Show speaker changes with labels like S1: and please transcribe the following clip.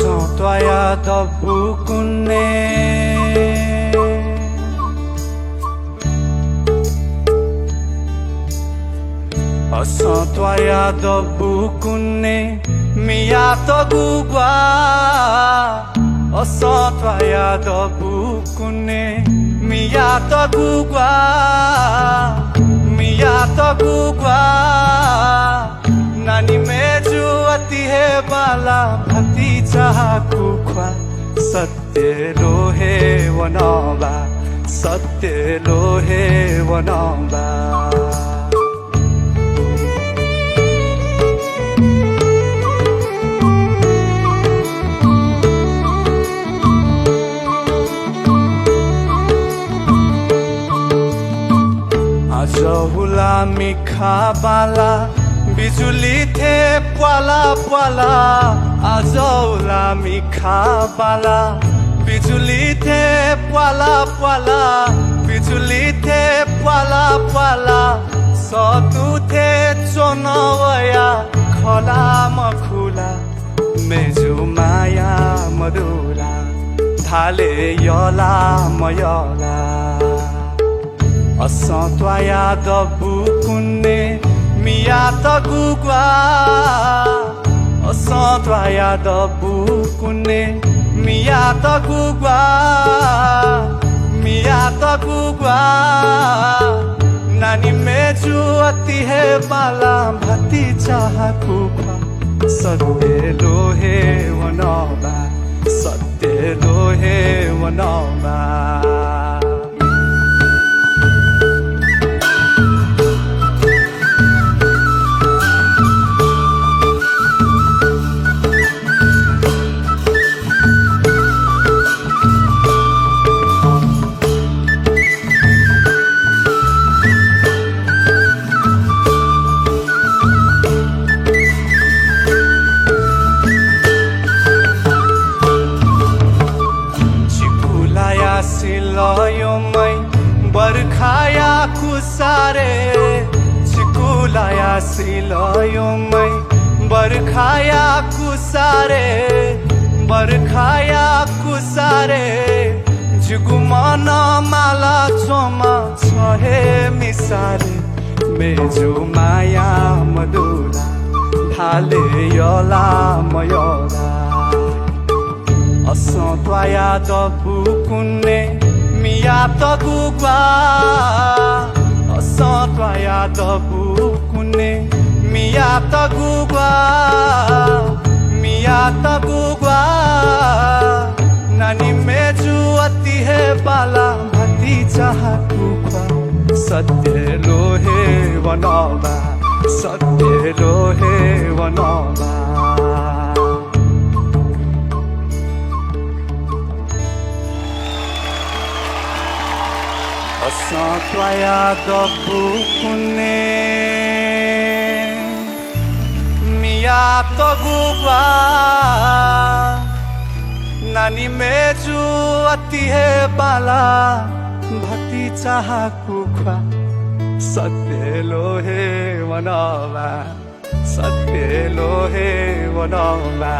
S1: Asantwaya dabukune Asantwaya dabukune Miyato gugwa Asantwaya dabukune Miyato gugwa Miyato gugwa Nani meju ati hai bala bhati chaha kukwa Satya lohe wanaba Satya lohe wanaba Ajahula mikha bala बिजुली थे प्वाला प्वाला आजौला मिखा बाला बिजुली थे प्वाला प्वाला बिजुली थे प्वाला प्वाला सतु थे चोनवया खला मखुला मेजु माया मधुरा थाले यला मयला असन्तवाया दबुकुने Miyato gugwa Asantwaya dabukune Miyato gugwa Miyato gugwa Nani meju ati hai bala bhati chaha kukwa Satya lohe wanaba Satya lohe wanaba Silayomai barkhaya kusare chikulaya silayomai barkhaya kusare jugumana mala choma chahe misare meju maya madura dhale yola mayola Asantwaya dabukune Miyato gugwa Asantwaya dabukune Miyato gugwa Miyato gugwa Nani meju ati hai bala bhati chaha kukwa Satya lohe wanaba Satya lohe wanaba Asantwaya dabukune Miyato gugwa Nani meju ati hai bala bhati chaha kukwa Satya lohe wanaba Satya lohe wanaba